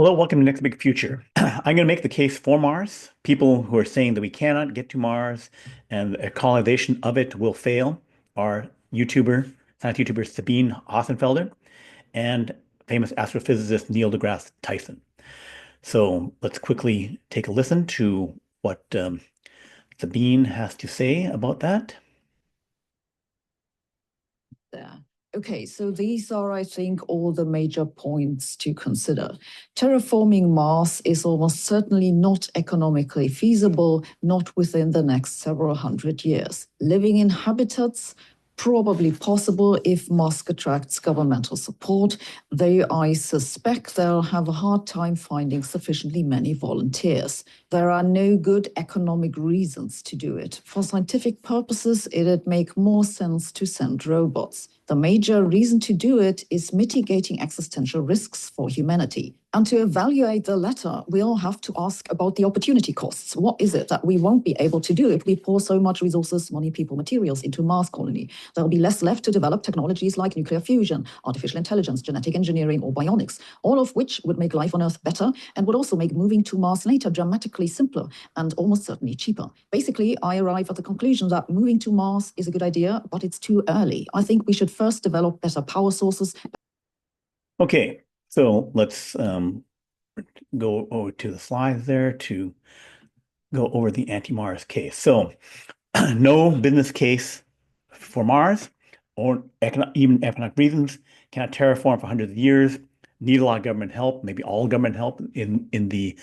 Hello, welcome to Next Big Future. I'm going to make the case for Mars. People who are saying that we cannot get to Mars and a colonization of it will fail are science YouTuber Sabine Hossenfelder and famous astrophysicist Neil deGrasse Tyson. So let's quickly take a listen to what Sabine has to say about that. There. Okay, so these are, I think, all the major points to consider. Terraforming Mars is almost certainly not economically feasible, not within the next several hundred years. Living in habitats, probably possible if Musk attracts governmental support, though I suspect they'll have a hard time finding sufficiently many volunteers. There are no good economic reasons to do it. For scientific purposes, it'd make more sense to send robots. The major reason to do it is mitigating existential risks for humanity. And to evaluate the latter, we'll have to ask about the opportunity costs. What is it that we won't be able to do if we pour so much resources, money, people, materials into a Mars colony? There'll be less left to develop technologies like nuclear fusion, artificial intelligence, genetic engineering, or bionics, all of which would make life on Earth better and would also make moving to Mars later dramatically simpler and almost certainly cheaper. Basically, I arrive at the conclusion that moving to Mars is a good idea, but it's too early. I think we should first develop better power sources. Okay, so let's go over to the slides there to go over the anti-Mars case. So no business case for Mars or even economic reasons, cannot terraform for hundreds of years, need a lot of government help, maybe all government help in the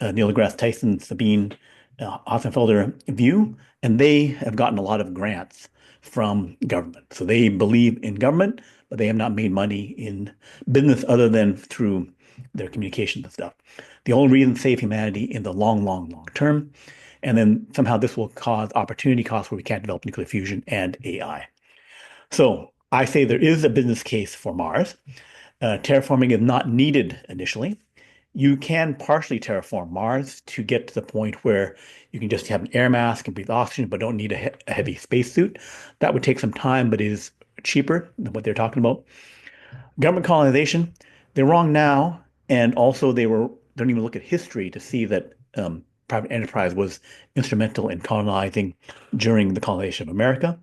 Neil deGrasse Tyson, Sabine Hossenfelder view, and they have gotten a lot of grants from government. So they believe in government, but they have not made money in business other than through their communications and stuff. The only reason to save humanity in the long, long, long term. And then somehow this will cause opportunity costs where we can't develop nuclear fusion and AI. So I say there is a business case for Mars. Terraforming is not needed initially. You can partially terraform Mars to get to the point where you can just have an air mask and breathe oxygen, but don't need a heavy spacesuit. That would take some time, but is cheaper than what they're talking about. Government colonization, they're wrong now, and also don't even look at history to see that private enterprise was instrumental in colonizing during the colonization of America.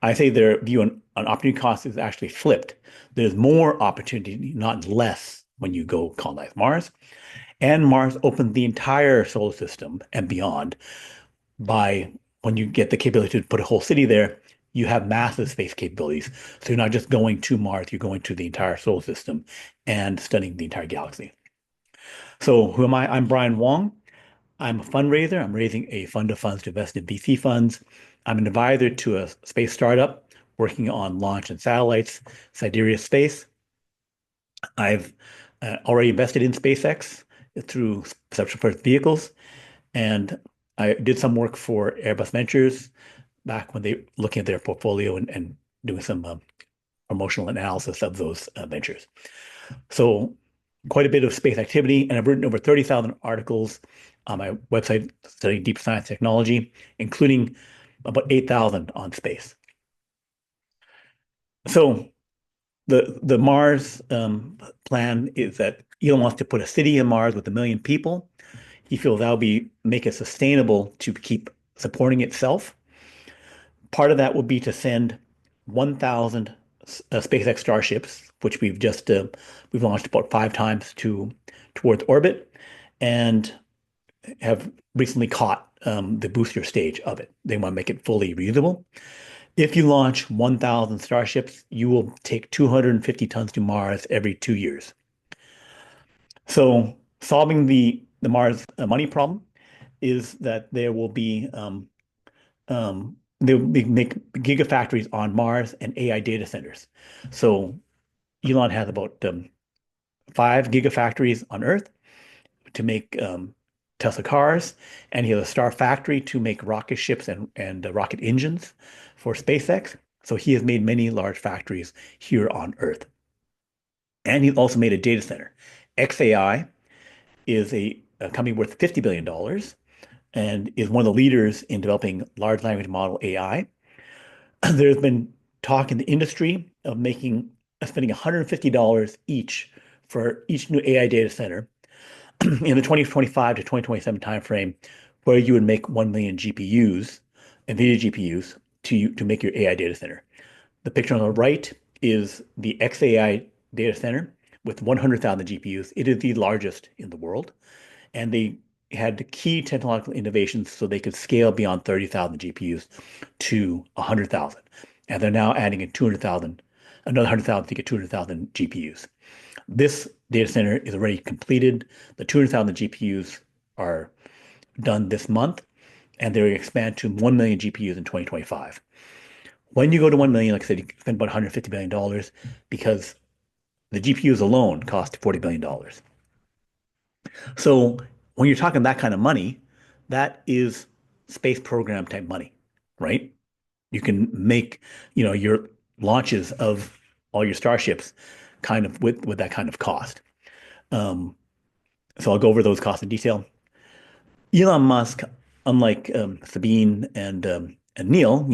I say their view on opportunity cost is actually flipped. There's more opportunity, not less, when you go colonize Mars. And Mars opens the entire solar system and beyond by when you get the capability to put a whole city there, you have massive space capabilities. So you're not just going to Mars, you're going to the entire solar system and studying the entire galaxy. So who am I? I'm Brian Wong. I'm a fundraiser. I'm raising a fund of funds to invest in VC funds. I'm an advisor to a space startup working on launch and satellites, Sidereus Space. I've already invested in SpaceX through Perception First Vehicles, and I did some work for Airbus Ventures back when they looking at their portfolio and doing some promotional analysis of those ventures. So quite a bit of space activity, and I've written over 30,000 articles on my website studying deep science technology, including about 8,000 on space. So the Mars plan is that Elon wants to put a city in Mars with 1 million people. He feels that'll make it sustainable to keep supporting itself. Part of that will be to send 1,000 SpaceX Starships, which we've launched about 5 times towards orbit, and have recently caught the booster stage of it. They want to make it fully reusable. If you launch 1,000 Starships, you will take 250 tons to Mars every 2 years. So solving the Mars money problem is that they will make gigafactories on Mars and AI data centers. So Elon has about 5 gigafactories on Earth to make Tesla cars, and he has a star factory to make rocket ships and rocket engines for SpaceX. So he has made many large factories here on Earth. And he also made a data center. xAI is a company worth $50 billion and is one of the leaders in developing large language model AI. There's been talk in the industry of spending $150 each for each new AI data center in the 2025 to 2027 timeframe where you would make 1 million GPUs, NVIDIA GPUs, to make your AI data center. The picture on the right is the XAI data center with 100,000 GPUs. It is the largest in the world. And they had key technological innovations so they could scale beyond 30,000 GPUs to 100,000. And they're now adding in 200,000, another 100,000 to get 200,000 GPUs. This data center is already completed. The 200,000 GPUs are done this month, and they're going to expand to 1 million GPUs in 2025. When you go to 1 million, like I said, you spend about $150 billion because the GPUs alone cost $40 billion. So when you're talking that kind of money, that is space program type money, right? You can make, your launches of all your starships kind of with that kind of cost. Um, so I'll go over those costs in detail. Elon Musk, unlike Sabine and Neil,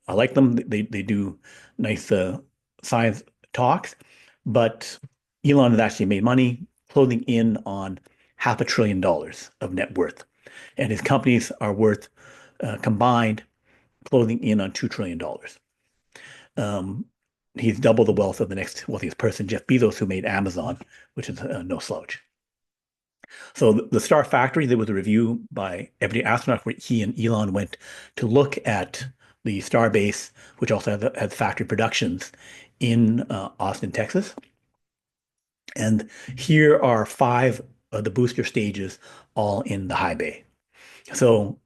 I like them. They do nice science talks, but Elon has actually made money closing in on $500 billion of net worth, and his companies are worth combined closing in on $2 trillion. He's double the wealth of the next wealthiest person, Jeff Bezos, who made Amazon, which is no slouch. So the Star Factory, there was a review by Everyday Astronaut where he and Elon went to look at the Star Base, which also has factory productions in Austin, Texas. And here are 5 of the booster stages all in the high bay. So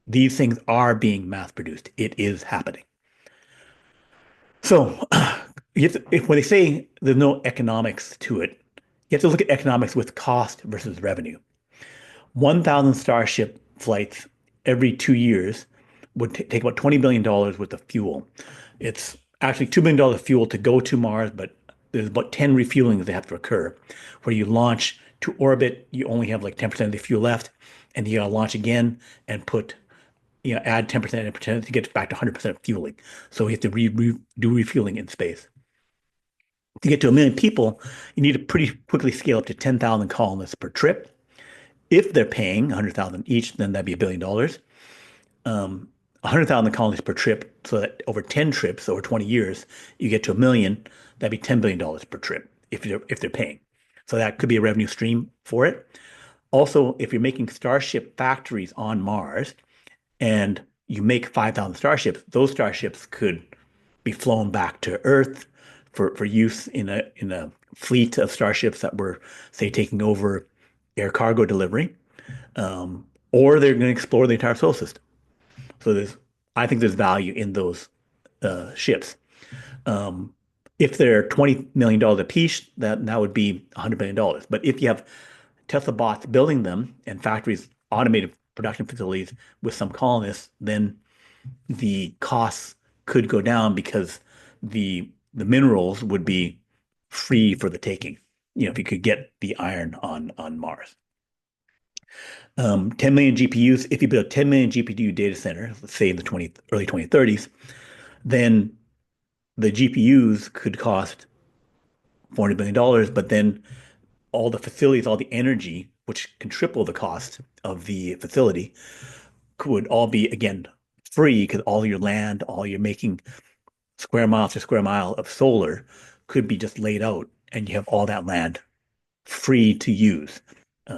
these things are being mass produced. It is happening. So when they say there's no economics to it, you have to look at economics with cost versus revenue. 1,000 Starship flights every 2 years would take about $20 billion worth of fuel. It's actually $2 billion of fuel to go to Mars, but there's about 10 refuelings that have to occur. Where you launch to orbit, you only have like 10% of the fuel left, and you gotta launch again and add 10% to get back to 100% fueling. So you have to do refueling in space. To get to 1 million people, you need to pretty quickly scale up to 10,000 colonists per trip. If they're paying 100,000 each, then that'd be $1 billion. 100,000 colonies per trip, so that over 10 trips over 20 years, you get to 1 million. That'd be $10 billion per trip if they're paying. So that could be a revenue stream for it. Also, if you're making Starship factories on Mars and you make 5,000 starships, those starships could be flown back to Earth for use in a fleet of starships that were, say, taking over air cargo delivery, or they're going to explore the entire solar system. So I think there's value in those ships. If they're $20 million a piece, that would be $100 billion. But if you have Tesla bots building them and factories, automated production facilities with some colonists, then the costs could go down because the minerals would be free for the taking. If you could get the iron on Mars. 10 million GPUs. If you build a 10 million GPU data center, let's say in the early 2030s, then the GPUs could cost $400 billion, but then all the facilities, all the energy, which can triple the cost of the facility, would all be, again, free because all your land, all you're making square mile to square mile of solar could be just laid out and you have all that land free to use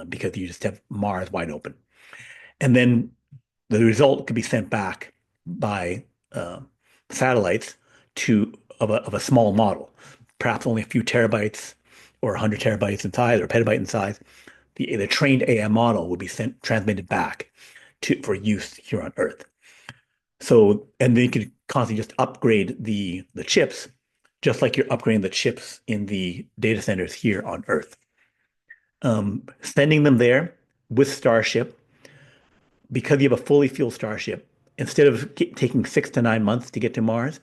because you just have Mars wide open. And then the result could be sent back by satellites of a small model, perhaps only a few terabytes or 100 terabytes in size or petabyte in size. The trained AI model would be transmitted back for use here on Earth. So, and then you could constantly just upgrade the chips, just like you're upgrading the chips in the data centers here on Earth. Sending them there with Starship, because you have a fully fueled Starship, instead of taking 6 to 9 months to get to Mars,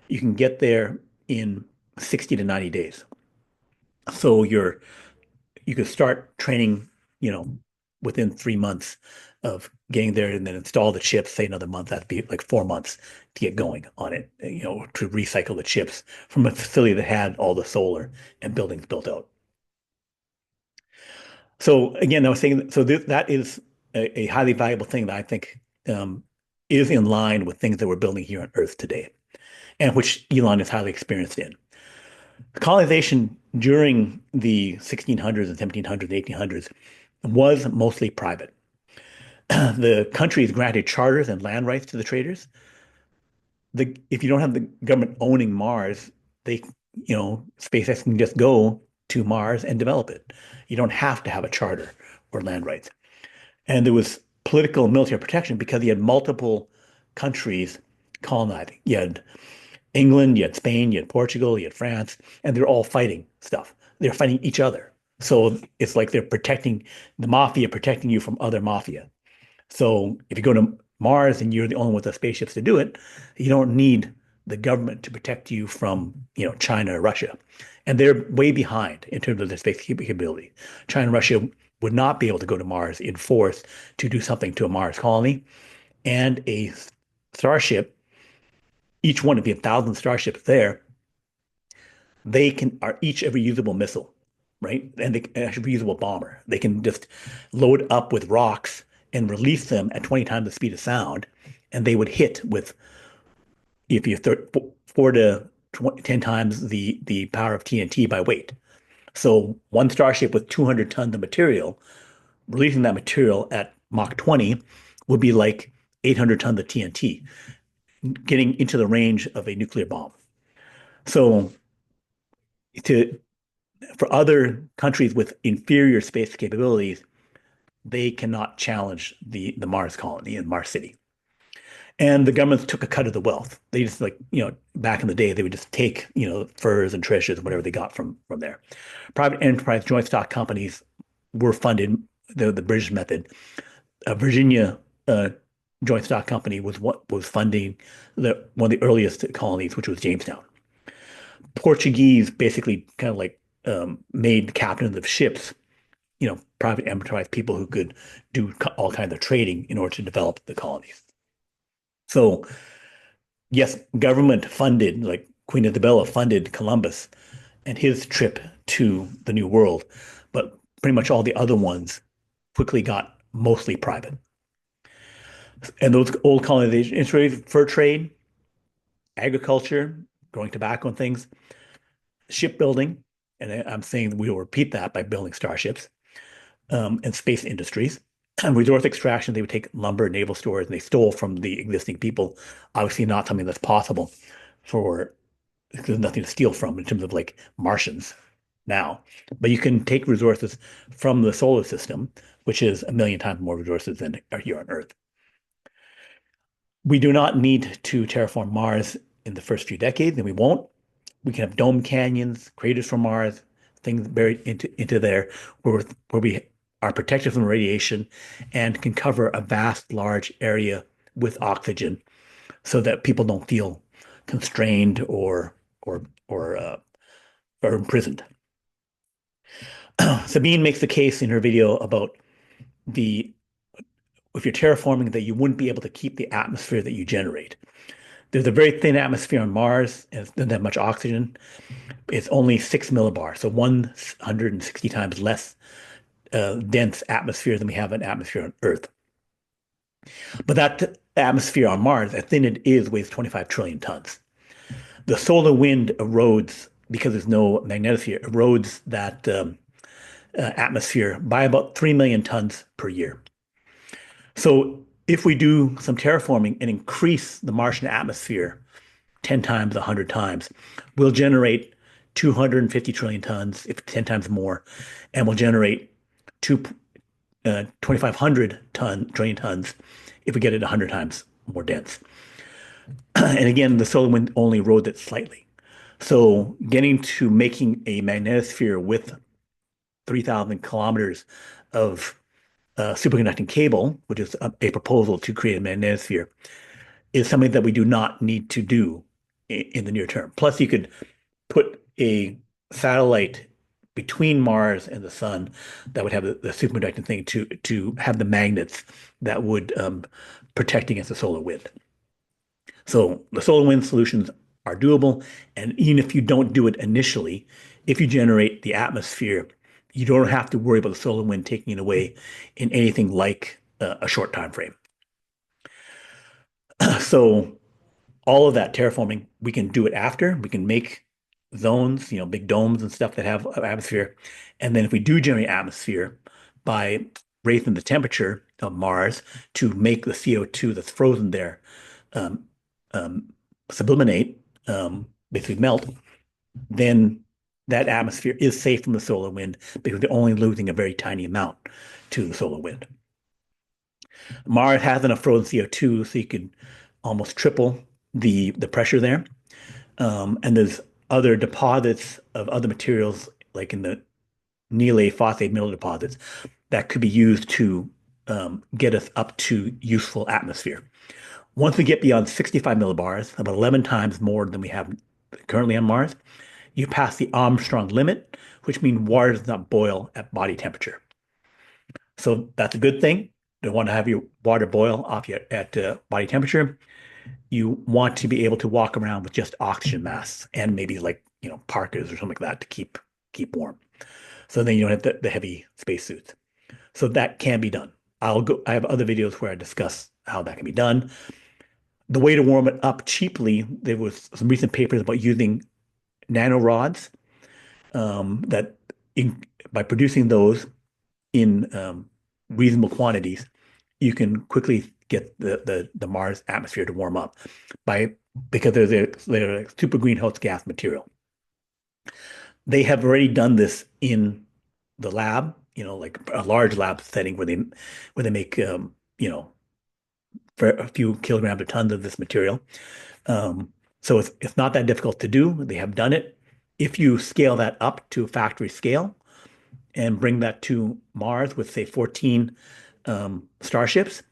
you can get there in 60 to 90 days. So you could start training, within 3 months of getting there and then install the chips, say another month, that'd be like 4 months to get going on it, to recycle the chips from a facility that had all the solar and buildings built out. So again, I was saying, so that is a highly valuable thing that I think um, is in line with things that we're building here on Earth today, and which Elon is highly experienced in. Colonization during the 1600s and 1700s, 1800s was mostly private. The countries granted charters and land rights to the traders. If you don't have the government owning Mars, they, SpaceX can just go to Mars and develop it. You don't have to have a charter or land rights. And there was political and military protection because you had multiple countries colonizing. You had England, you had Spain, you had Portugal, you had France, and they're all fighting stuff. They're fighting each other. So it's like they're protecting the mafia, protecting you from other mafia. So if you go to Mars and you're the only one with the spaceships to do it, you don't need the government to protect you from, China or Russia. And they're way behind in terms of their space capability. China and Russia would not be able to go to Mars in force to do something to a Mars colony. And a starship, each one of the 1,000 starships there, are each a reusable missile, right? And they a reusable bomber. They can just load up with rocks and release them at 20 times the speed of sound, and they would hit with if you 4 to 10 times the power of TNT by weight. So one starship with 200 tons of material, releasing that material at Mach 20 would be like 800 tons of TNT, getting into the range of a nuclear bomb. So to for other countries with inferior space capabilities, they cannot challenge the Mars colony in Mars City. And the governments took a cut of the wealth. They just back in the day, they would just take, furs and treasures and whatever they got from there. Private enterprise joint stock companies were funded the British method. Virginia joint stock company was what was funding one of the earliest colonies, which was Jamestown. Portuguese basically kind of like made captains of ships, private enterprise people who could do all kinds of trading in order to develop the colonies. So yes, government funded, like Queen Isabella funded Columbus and his trip to the New World, but pretty much all the other ones quickly got mostly private. And those old colonization, fur trade, agriculture, growing tobacco and things, shipbuilding, and I'm saying we will repeat that by building starships, and space industries. Resource extraction, they would take lumber, naval stores, and they stole from the existing people. Obviously, not something that's possible because there's nothing to steal from in terms of like Martians now. But you can take resources from the solar system, which is a million times more resources than are here on Earth. We do not need to terraform Mars in the first few decades, and we won't. We can have dome canyons, craters from Mars, things buried into there where we are protected from radiation and can cover a vast, large area with oxygen so that people don't feel constrained or imprisoned. Sabine makes the case in her video about if you're terraforming that you wouldn't be able to keep the atmosphere that you generate. There's a very thin atmosphere on Mars and it doesn't have much oxygen. It's only 6 millibars, so 160 times less dense atmosphere than we have an atmosphere on Earth. But that atmosphere on Mars, as thin it is, weighs 25 trillion tons. The solar wind erodes, because there's no magnetosphere, erodes that atmosphere by about 3 million tons per year. So if we do some terraforming and increase the Martian atmosphere 10 times, 100 times, we'll generate 250 trillion tons, if 10 times more, and we'll generate 2,500 trillion tons if we get it 100 times more dense. And again, the solar wind only erodes it slightly. So getting to making a magnetosphere with 3,000 kilometers of superconducting cable, which is a proposal to create a magnetosphere, is something that we do not need to do in the near term. Plus, you could put a satellite between Mars and the sun that would have the superconducting thing to have the magnets that would protect against the solar wind. So the solar wind solutions are doable, and even if you don't do it initially, if you generate the atmosphere, you don't have to worry about the solar wind taking it away in anything like a short time frame. So all of that terraforming, we can do it after. We can make zones, big domes and stuff that have atmosphere. And then if we do generate atmosphere by raising the temperature of Mars to make the CO2 that's frozen there um, um, sublimate, basically melt, then that atmosphere is safe from the solar wind because they're only losing a very tiny amount to the solar wind. Mars has enough frozen CO2 so you could almost triple the pressure there. And there's other deposits of other materials, like in the Neeley phosphate mineral deposits, that could be used to get us up to useful atmosphere. Once we get beyond 65 millibars, about 11 times more than we have currently on Mars, you pass the Armstrong limit, which means water does not boil at body temperature. So that's a good thing. You don't want to have your water boil off at body temperature. You want to be able to walk around with just oxygen masks and maybe like, parkas or something like that to keep warm. So then you don't have the heavy spacesuits. So that can be done. I have other videos where I discuss how that can be done. The way to warm it up cheaply, there was some recent papers about using nanorods that by producing those in reasonable quantities, you can quickly get the Mars atmosphere to warm up because they're a super greenhouse gas material. They have already done this in the lab, like a large lab setting where they make for a few kilograms or tons of this material. So it's not that difficult to do. They have done it. If you scale that up to a factory scale and bring that to Mars with, say, 14 starships,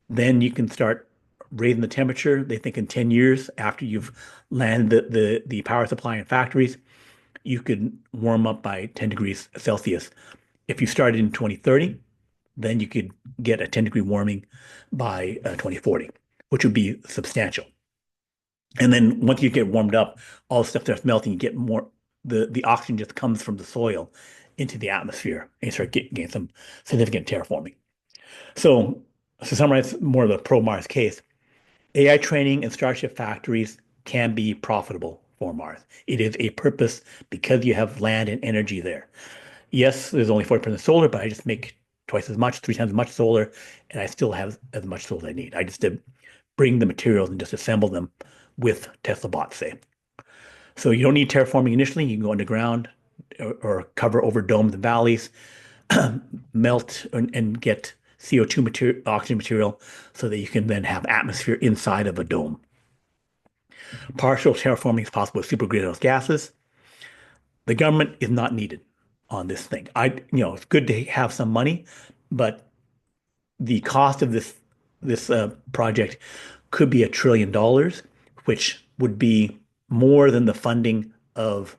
then you can start raising the temperature. They think in 10 years after you've landed the power supply in factories, you could warm up by 10 degrees Celsius. If you started in 2030, then you could get a 10-degree warming by 2040, which would be substantial. And then once you get warmed up, all the stuff starts melting. You get more, the oxygen just comes from the soil into the atmosphere, and you start getting some significant terraforming. So to summarize more of the pro-Mars case, AI training and Starship factories can be profitable for Mars. It is a purpose because you have land and energy there. Yes, there's only 40% solar, but I just make twice as much, 3 times as much solar, and I still have as much solar as I need. I just did bring the materials and just assemble them with Tesla bots, say. So you don't need terraforming initially. You can go underground or cover over domes and valleys, melt and get CO2 material, oxygen material, so that you can then have atmosphere inside of a dome. Partial terraforming is possible with super greenhouse gases. The government is not needed on this thing. It's good to have some money, but the cost of this project could be $1 trillion, which would be more than the funding of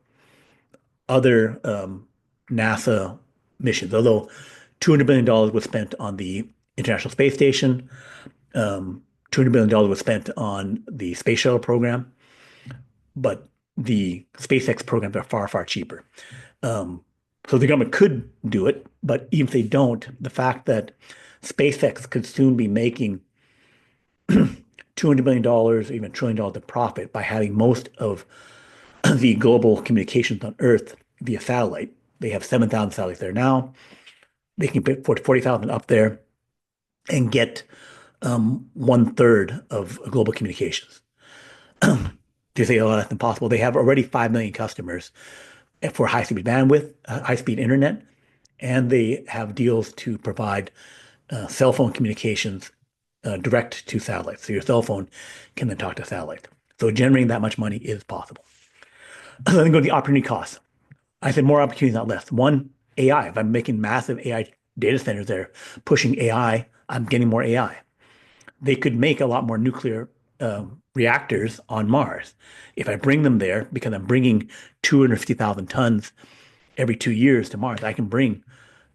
other NASA missions. Although $200 billion was spent on the International Space Station, $200 billion was spent on the space shuttle program, but the SpaceX programs are far, far cheaper. So the government could do it, but even if they don't, the fact that SpaceX could soon be making $200 billion, even $1 trillion of profit by having most of the global communications on Earth via satellite. They have 7,000 satellites there now. They can put 40,000 up there and get 1/3 of global communications. To say, oh, that's impossible. They have already 5 million customers for high-speed bandwidth, high-speed internet, and they have deals to provide cell phone communications direct to satellites. So your cell phone can then talk to satellite. So generating that much money is possible. So then go to the opportunity costs. I said more opportunities, not less. One, AI. If I'm making massive AI data centers there, pushing AI, I'm getting more AI. They could make a lot more nuclear reactors on Mars. If I bring them there, because I'm bringing 250,000 tons every 2 years to Mars, I can bring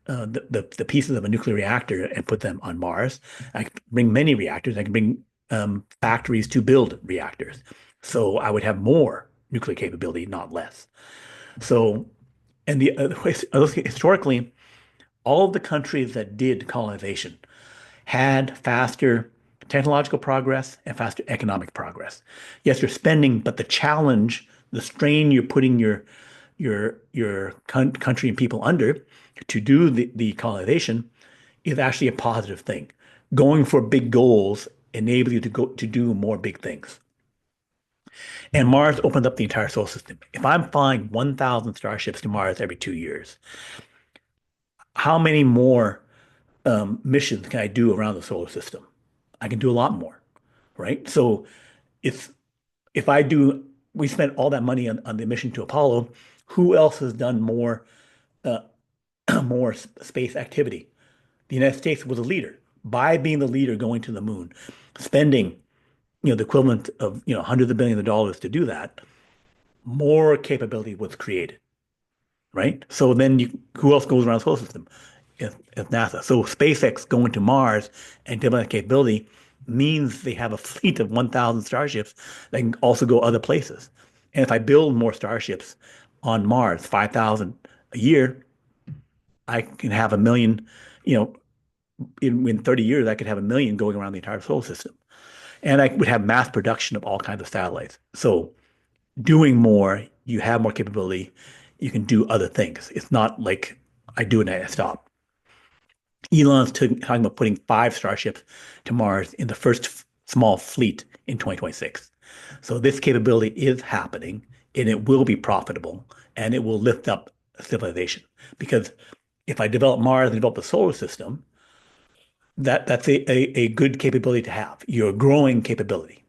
the pieces of a nuclear reactor and put them on Mars. I can bring many reactors. I can bring factories to build reactors. So I would have more nuclear capability, not less. So And historically, all of the countries that did colonization had faster technological progress and faster economic progress. Yes, you're spending, but the challenge, the strain you're putting your country and people under to do the colonization is actually a positive thing. Going for big goals enables you to do more big things. And Mars opened up the entire solar system. If I'm flying 1,000 starships to Mars every 2 years, how many more missions can I do around the solar system? I can do a lot more, right? So it's if I do, we spent all that money on the mission to Apollo. Who else has done more uh, more space activity? The United States was a leader by being the leader going to the moon, spending the equivalent of hundreds of billions of dollars to do that. More capability was created, right? So then who else goes around the solar system? It's NASA. So SpaceX going to Mars and developing capability means they have a fleet of 1,000 starships that can also go other places. And if I build more starships on Mars, 5,000 a year, I can have a million, you know, in 30 years, I could have a million going around the entire solar system. And I would have mass production of all kinds of satellites. So doing more, you have more capability, you can do other things. It's not like I do it and I stop. Elon's talking about putting 5 starships to Mars in the first small fleet in 2026. So this capability is happening and it will be profitable and it will lift up civilization. Because if I develop Mars and develop the solar system, that's a good capability to have. You're a growing capability.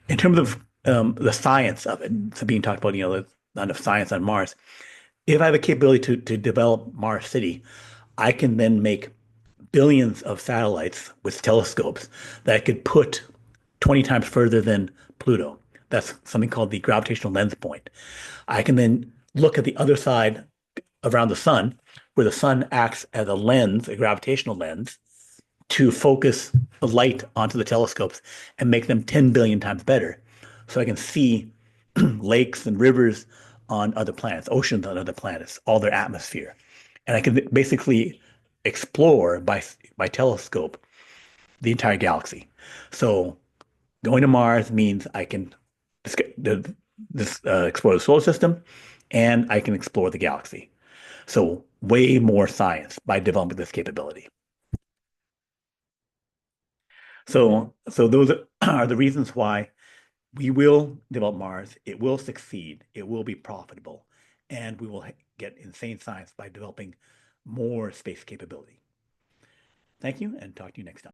In terms of the science of it, Sabine talked about, there's not enough science on Mars. If I have a capability to develop Mars City, I can then make billions of satellites with telescopes that I could put 20 times further than Pluto. That's something called the gravitational lens point. I can then look at the other side around the sun, where the sun acts as a lens, a gravitational lens, to focus the light onto the telescopes and make them 10 billion times better. So I can see lakes and rivers on other planets, oceans on other planets, all their atmosphere. And I can basically explore by telescope the entire galaxy. So going to Mars means I can explore the solar system and I can explore the galaxy. So way more science by developing this capability. So those are the reasons why we will develop Mars. It will succeed. It will be profitable, and we will get insane science by developing more space capability. Thank you, and talk to you next time.